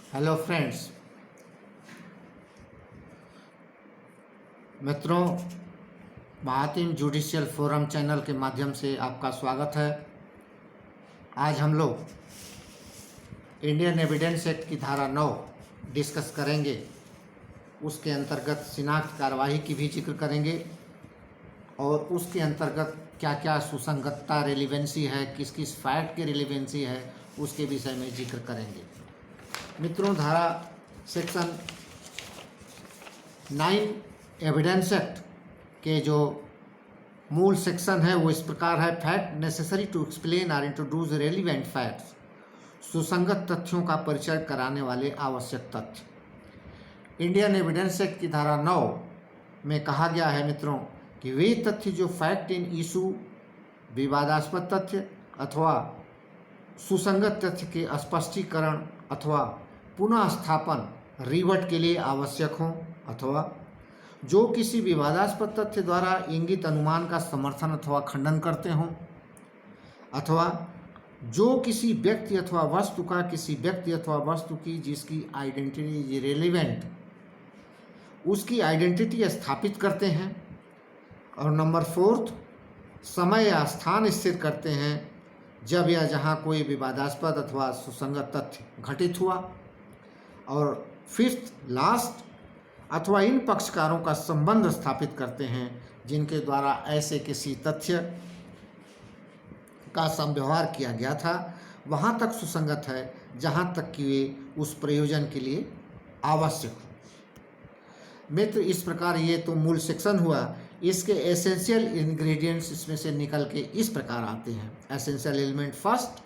Hello friends, मित्रों, Mahatim judicial forum channel के माध्यम से आपका स्वागत है। आज हम लोग इंडियन एविडेंस एक्ट की धारा 9 डिस्कस करेंगे। उसके अंतर्गत शिनाख्त कार्यवाही की भी जिक्र करेंगे और उसके अंतर्गत क्या क्या सुसंगतता रेलिवेंसी है, किस किस फैक्ट की रेलिवेंसी है, उसके विषय में जिक्र करेंगे। मित्रों, धारा सेक्शन 9 एविडेंस एक्ट के जो मूल सेक्शन है वो इस प्रकार है। फैक्ट नेसेसरी टू एक्सप्लेन और इंट्रोड्यूस रेलिवेंट फैक्ट्स, सुसंगत तथ्यों का परिचय कराने वाले आवश्यक तथ्य। इंडियन एविडेंस एक्ट की धारा 9 में कहा गया है मित्रों कि वे तथ्य जो फैक्ट इन इशू, विवादास्पद तथ्य अथवा सुसंगत तथ्य के स्पष्टीकरण अथवा पुनः स्थापन रिवर्ट के लिए आवश्यक हों, अथवा जो किसी विवादास्पद तथ्य द्वारा इंगित अनुमान का समर्थन अथवा खंडन करते हों, अथवा जो किसी व्यक्ति अथवा वस्तु का किसी व्यक्ति अथवा वस्तु की जिसकी आइडेंटिटी रेलिवेंट उसकी आइडेंटिटी स्थापित करते हैं। और नंबर 4, समय या स्थान स्थिर करते हैं जब या जहां कोई विवादास्पद अथवा सुसंगत तथ्य घटित हुआ। और 5th लास्ट, अथवा इन पक्षकारों का संबंध स्थापित करते हैं जिनके द्वारा ऐसे किसी तथ्य का संव्यवहार किया गया था वहां तक सुसंगत है जहां तक कि वे उस प्रयोजन के लिए आवश्यक हो। मित्र, इस प्रकार ये तो मूल सेक्शन हुआ। इसके एसेंशियल इंग्रेडिएंट्स इसमें से निकल के इस प्रकार आते हैं। एसेंशियल एलिमेंट फर्स्ट,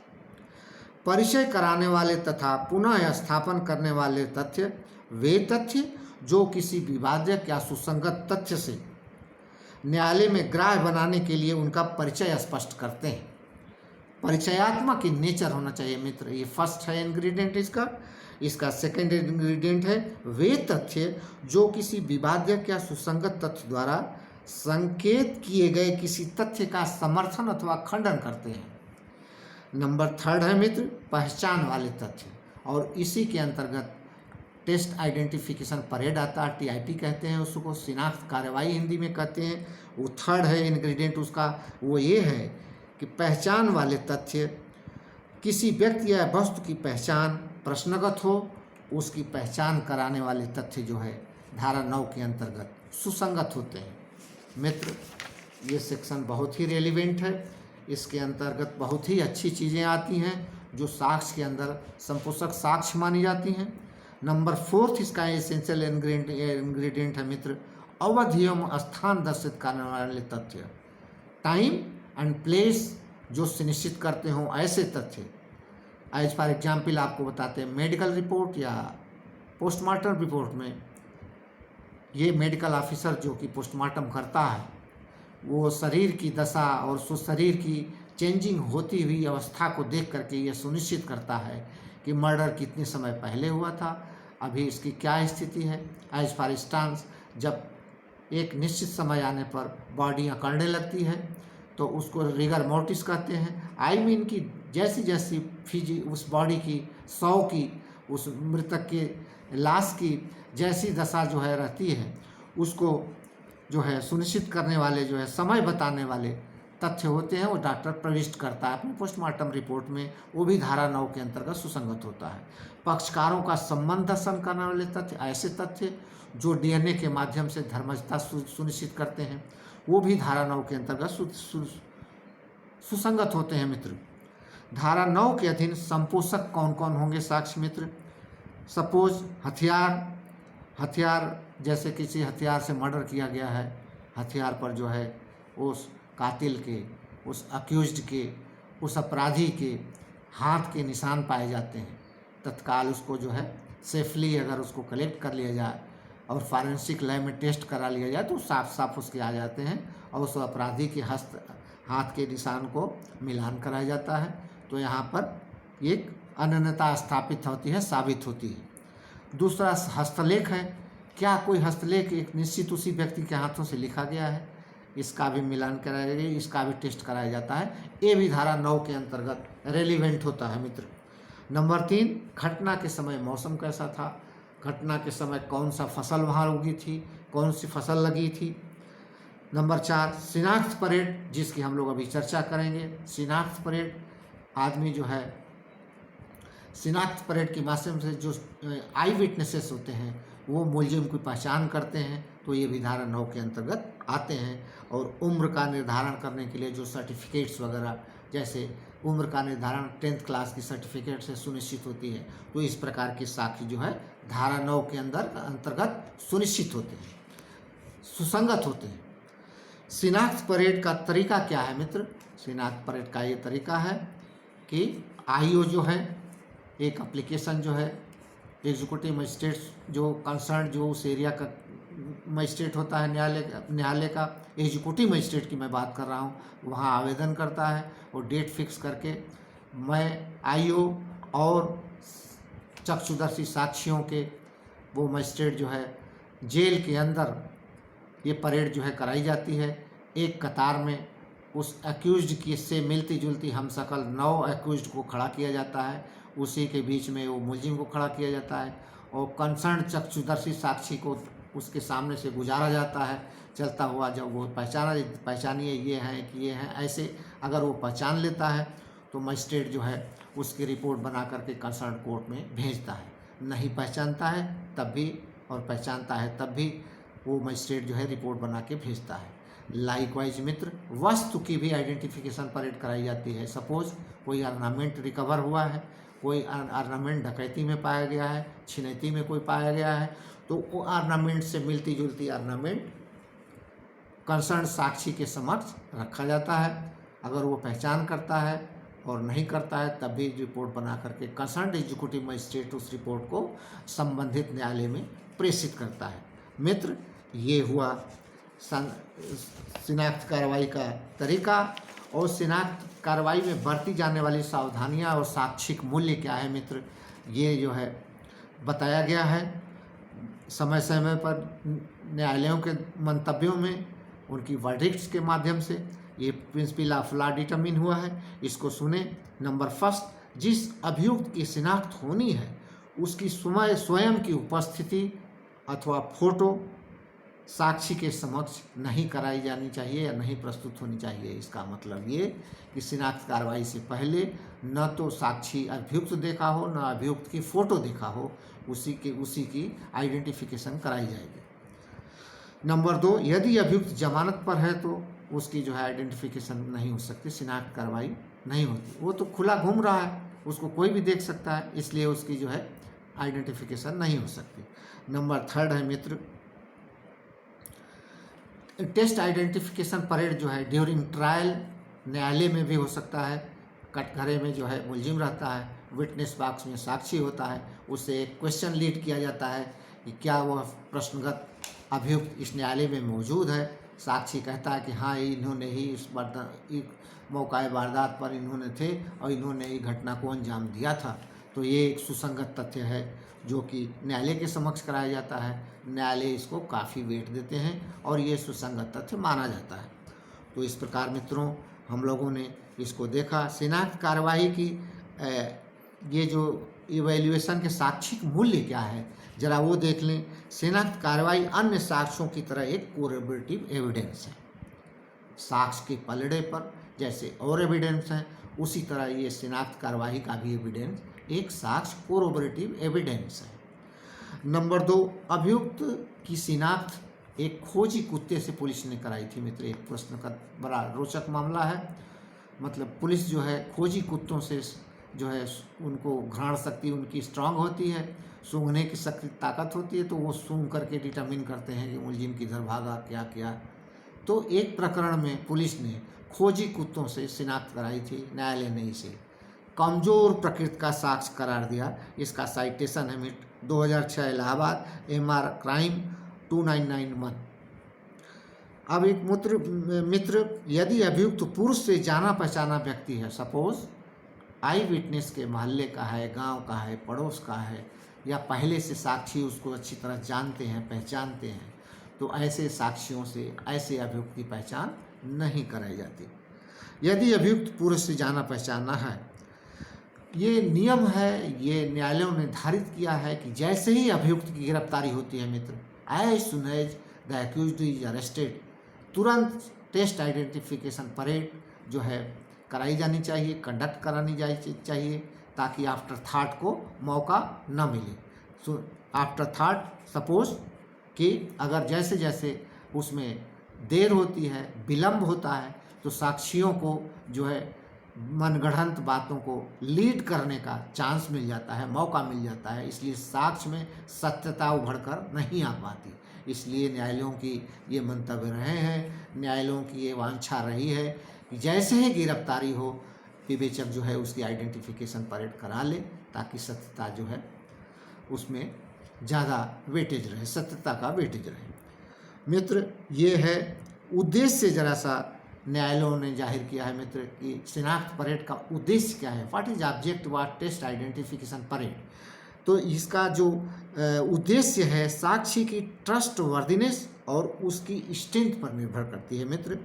परिचय कराने वाले तथा पुनः स्थापन करने वाले तथ्य वे तथ्य जो किसी विवादक या सुसंगत तथ्य से न्यायालय में ग्राह्य बनाने के लिए उनका परिचय स्पष्ट करते हैं। परिचयात्मक इन नेचर होना चाहिए मित्र, ये फर्स्ट है इंग्रेडिएंट इसका सेकंड इंग्रेडिएंट है वे तथ्य जो किसी विवादक या सुसंगत तथ्य द्वारा संकेत किए गए किसी तथ्य का समर्थन अथवा खंडन करते हैं। नंबर 3 है मित्र पहचान वाले तथ्य, और इसी के अंतर्गत टेस्ट आइडेंटिफिकेशन परेड आता है, TIP कहते हैं उसको, शिनाख्त कार्रवाई हिंदी में कहते हैं। वो 3rd है इंग्रेडिएंट उसका, वो ये है कि पहचान वाले तथ्य किसी व्यक्ति या वस्तु की पहचान प्रश्नगत हो, उसकी पहचान कराने वाले तथ्य जो है धारा 9 के अंतर्गत सुसंगत होते हैं। मित्र, ये सेक्शन बहुत ही रेलिवेंट है। इसके अंतर्गत बहुत ही अच्छी चीज़ें आती हैं जो साक्ष्य के अंदर संपोषक साक्ष्य मानी जाती हैं। नंबर 4 इसका एसेंशियल इंग्रेडिएंट है मित्र अवधि एवं स्थान दर्शित करने वाले तथ्य, टाइम एंड प्लेस जो सुनिश्चित करते हों ऐसे तथ्य। एज फॉर एग्जाम्पल आपको बताते हैं, मेडिकल रिपोर्ट या पोस्टमार्टम रिपोर्ट में ये मेडिकल ऑफिसर जो कि पोस्टमार्टम करता है वो शरीर की दशा और शरीर की चेंजिंग होती हुई अवस्था को देख करके ये सुनिश्चित करता है कि मर्डर कितने समय पहले हुआ था, अभी इसकी क्या स्थिति है। एज फॉर इंस्टांस, जब एक निश्चित समय आने पर बॉडी अकड़ने लगती है तो उसको रिगर मोर्टिस कहते हैं। आई मीन कि जैसी जैसी उस बॉडी की शव की, उस मृतक के लाश की जैसी दशा जो है रहती है उसको जो है सुनिश्चित करने वाले जो है समय बताने वाले तथ्य होते हैं वो डॉक्टर प्रविष्ट करता है अपनी पोस्टमार्टम रिपोर्ट में, वो भी धारा 9 के अंतर्गत सुसंगत होता है। पक्षकारों का संबंध दर्शन करने वाले तथ्य, ऐसे तथ्य जो DNA के माध्यम से धर्मजता सुनिश्चित करते हैं, वो भी धारा 9 के अंतर्गत सुसंगत होते हैं। मित्र, धारा 9 के अधीन संपोषक कौन कौन होंगे साक्ष्य मित्र? सपोज हथियार जैसे किसी हथियार से मर्डर किया गया है, हथियार पर जो है उस कातिल के, उस अक्यूज्ड के, उस अपराधी के हाथ के निशान पाए जाते हैं। तत्काल उसको जो है सेफली अगर उसको कलेक्ट कर लिया जाए और फॉरेंसिक लैब में टेस्ट करा लिया जाए तो साफ साफ उसके आ जाते हैं और उस अपराधी के हाथ के निशान को मिलान कराया जाता है। तो यहाँ पर एक अनन्यता स्थापित होती है, साबित होती है। दूसरा हस्तलेख है, क्या कोई हस्तलेख एक निश्चित उसी व्यक्ति के हाथों से लिखा गया है, इसका भी मिलान कराया गया, इसका भी टेस्ट कराया जाता है। ये भी धारा 9 के अंतर्गत रेलिवेंट होता है मित्र। नंबर 3, घटना के समय मौसम कैसा था, घटना के समय कौन सा फसल वहाँ उगी थी, कौन सी फसल लगी थी। नंबर 4, शिनाख्त परेड, जिसकी हम लोग अभी चर्चा करेंगे। शिनाख्त परेड, आदमी जो है शिनाख्त परेड के माध्यम से जो आई विटनेसेस होते हैं वो मुलजिम की पहचान करते हैं, तो ये भी धारा 9 के अंतर्गत आते हैं। और उम्र का निर्धारण करने के लिए जो सर्टिफिकेट्स वगैरह, जैसे उम्र का निर्धारण 10th क्लास की सर्टिफिकेट से सुनिश्चित होती है, तो इस प्रकार की साक्ष्य जो है धारा 9 के अंतर्गत सुनिश्चित होते हैं, सुसंगत होते हैं। शिनाख्त परेड का तरीका क्या है मित्र? शिनाख्त परेड का ये तरीका है कि आईओ जो है, एक एप्लीकेशन जो है, एग्जीक्यूटिव मजिस्ट्रेट जो कंसर्न जो उस एरिया का मजिस्ट्रेट होता है, न्यायालय का एग्जीक्यूटिव मजिस्ट्रेट की मैं बात कर रहा हूँ, वहाँ आवेदन करता है और डेट फिक्स करके मैं आईओ और चक्षुदर्शी साक्षियों के वो मजिस्ट्रेट जो है जेल के अंदर ये परेड जो है कराई जाती है। एक कतार में उस एक्यूज्ड की से मिलती जुलती हमशक्ल 9 एक्यूज्ड को खड़ा किया जाता है, उसी के बीच में वो मुलजिम को खड़ा किया जाता है और कंसर्न चक्षुदर्शी साक्षी को उसके सामने से गुजारा जाता है चलता हुआ। जब वो पहचानिए ये हैं कि ये हैं, ऐसे अगर वो पहचान लेता है तो मजिस्ट्रेट जो है उसकी रिपोर्ट बना करके कंसर्न कोर्ट में भेजता है। नहीं पहचानता है तब भी और पहचानता है तब भी वो मजिस्ट्रेट जो है रिपोर्ट बना के भेजता है। लाइकवाइज मित्र, वस्तु की भी आइडेंटिफिकेशन परेड कराई जाती है। सपोज कोई ऑर्नामेंट रिकवर हुआ है, कोई ऑर्नामेंट डकैती में पाया गया है, छिनैती में कोई पाया गया है, तो वो ऑर्नामेंट से मिलती जुलती ऑर्नामेंट कंसर्न साक्षी के समक्ष रखा जाता है। अगर वो पहचान करता है और नहीं करता है तब भी रिपोर्ट बना करके कंसर्न एग्जीक्यूटिव मजिस्ट्रेट उस रिपोर्ट को संबंधित न्यायालय में प्रेषित करता है। मित्र, ये हुआ शिनाख्त कार्रवाई का तरीका और शिनाख्त कार्रवाई में बरती जाने वाली सावधानियां और साक्षिक मूल्य क्या है मित्र, ये जो है बताया गया है। समय समय पर न्यायालयों के मंतव्यों में उनकी वर्डिक्ट्स के माध्यम से ये प्रिंसिपल ऑफ लॉ डिटरमिन हुआ है, इसको सुने। नंबर 1, जिस अभियुक्त की शिनाख्त होनी है उसकी स्वयं की उपस्थिति अथवा फोटो साक्षी के समक्ष नहीं कराई जानी चाहिए या नहीं प्रस्तुत होनी चाहिए। इसका मतलब ये कि शिनाख्त कार्रवाई से पहले न तो साक्षी अभियुक्त देखा हो न अभियुक्त की फ़ोटो देखा हो, उसी की आइडेंटिफिकेशन कराई जाएगी। नंबर 2, यदि अभियुक्त जमानत पर है तो उसकी जो है आइडेंटिफिकेशन नहीं हो सकती, शिनाख्त कार्रवाई नहीं होती। वो तो खुला घूम रहा है, उसको कोई भी देख सकता है, इसलिए उसकी जो है आइडेंटिफिकेशन नहीं हो सकती। नंबर 3 है मित्र, टेस्ट आइडेंटिफिकेशन परेड जो है ड्यूरिंग ट्रायल न्यायालय में भी हो सकता है। कटघरे में जो है मुलजिम रहता है, विटनेस बॉक्स में साक्षी होता है, उससे एक क्वेश्चन लीड किया जाता है कि क्या वह प्रश्नगत अभियुक्त इस न्यायालय में मौजूद है। साक्षी कहता है कि हाँ, इन्होंने ही इस मौका वारदात पर इन्होंने थे और इन्होंने ही घटना को अंजाम दिया था। तो ये एक सुसंगत तथ्य है जो कि न्यायालय के समक्ष कराया जाता है। न्यायालय इसको काफ़ी वेट देते हैं और ये सुसंगत तथ्य माना जाता है। तो इस प्रकार मित्रों हम लोगों ने इसको देखा। शिनाख्त कार्रवाई की ये जो इवैल्यूएशन के साक्षिक मूल्य क्या है जरा वो देख लें। शिनाख्त कार्रवाई अन्य साक्ष्यों की तरह एक कोरबेटिव एविडेंस है। साक्ष्य के पलड़े पर जैसे और एविडेंस है, उसी तरह ये शिनाख्त कार्रवाई का भी एविडेंस एक साक्ष्य कोरबेटिव एविडेंस है। नंबर 2, अभियुक्त की शिनाख्त एक खोजी कुत्ते से पुलिस ने कराई थी मित्र। एक प्रश्न का बड़ा रोचक मामला है। मतलब पुलिस जो है खोजी कुत्तों से जो है उनको घ्राण शक्ति उनकी स्ट्रांग होती है, सूंघने की शक्ति ताकत होती है, तो वो सूंघ करके डिटरमिन करते हैं कि मुलजिम किधर भागा, क्या किया। तो एक प्रकरण में पुलिस ने खोजी कुत्तों से शिनाख्त कराई थी, न्यायालय ने इसे कमज़ोर प्रकृति का साक्ष्य करार दिया। इसका साइटेशन है मित्र 2006 इलाहाबाद MR क्राइम 2991। अब एक मित्र यदि अभियुक्त पुरुष से जाना पहचाना व्यक्ति है, सपोज आई विटनेस के मोहल्ले का है, गांव का है, पड़ोस का है, या पहले से साक्षी उसको अच्छी तरह जानते हैं, पहचानते हैं, तो ऐसे साक्षियों से ऐसे अभियुक्त की पहचान नहीं कराई जाती। यदि अभियुक्त पुरुष से जाना पहचाना है ये नियम है, ये न्यायालयों ने निर्धारित किया है कि जैसे ही अभियुक्त की गिरफ्तारी होती है मित्र, as soon as the accused is arrested, तुरंत टेस्ट आइडेंटिफिकेशन परेड जो है कराई जानी चाहिए, कंडक्ट करानी चाहिए, ताकि आफ्टर थॉट को मौका न मिले। सो आफ्टर थॉट सपोज कि अगर जैसे जैसे उसमें देर होती है, विलम्ब होता है, तो साक्षियों को जो है मनगढ़ंत बातों को लीड करने का चांस मिल जाता है, मौका मिल जाता है। इसलिए साक्ष्य में सत्यता उभर कर नहीं आ पाती। इसलिए न्यायालयों की ये मंतव्य रहे हैं, न्यायालयों की ये वांछा रही है कि जैसे ही गिरफ्तारी हो, विवेचक जो है उसकी आइडेंटिफिकेशन परेड करा ले, ताकि सत्यता जो है उसमें ज़्यादा वेटेज रहे, सत्यता का वेटेज रहे। मित्र, ये है उद्देश्य जरा सा न्यायालयों ने जाहिर किया है मित्र कि शिनाख्त परेड का उद्देश्य क्या है, what is object what test identification parade. तो इसका जो उद्देश्य है साक्षी की ट्रस्ट वर्दीनेस और उसकी स्ट्रेंथ पर निर्भर करती है मित्र।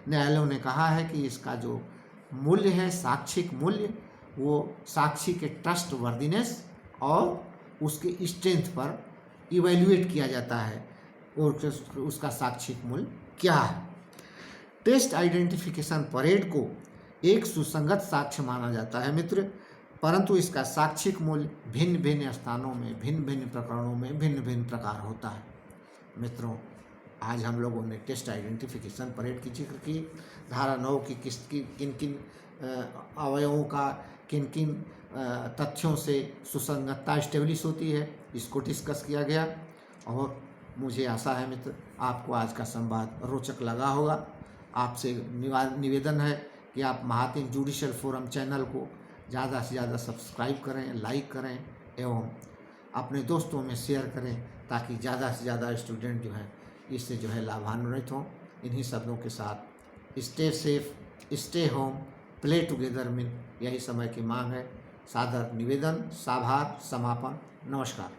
न्यायालयों ने कहा है कि इसका जो मूल्य है, साक्षिक मूल्य, वो साक्षी के ट्रस्ट वर्दीनेस और उसके स्ट्रेंथ पर इवेल्युएट किया जाता है और उसका साक्षिक मूल्य क्या है। टेस्ट आइडेंटिफिकेशन परेड को एक सुसंगत साक्ष्य माना जाता है मित्र, परंतु इसका साक्षिक मूल्य भिन्न भिन्न स्थानों में, भिन्न भिन्न प्रकरणों में भिन्न भिन्न प्रकार होता है। मित्रों, आज हम लोगों ने टेस्ट आइडेंटिफिकेशन परेड की जिक्र की, धारा 9 की किन किन अवयवों का किन किन तथ्यों से सुसंगतता स्टेब्लिश होती है, इसको डिस्कस किया गया। और मुझे आशा है मित्र आपको आज का संवाद रोचक लगा होगा। आपसे निवेदन है कि आप महातिन जुडिशियल फोरम चैनल को ज़्यादा से ज़्यादा सब्सक्राइब करें, लाइक करें एवं अपने दोस्तों में शेयर करें, ताकि ज़्यादा से ज़्यादा स्टूडेंट जो हैं इससे जो है लाभान्वित हों। इन्हीं शब्दों के साथ stay safe, stay home, play together में यही समय की मांग है। सादर निवेदन, साभार, समापन, नमस्कार।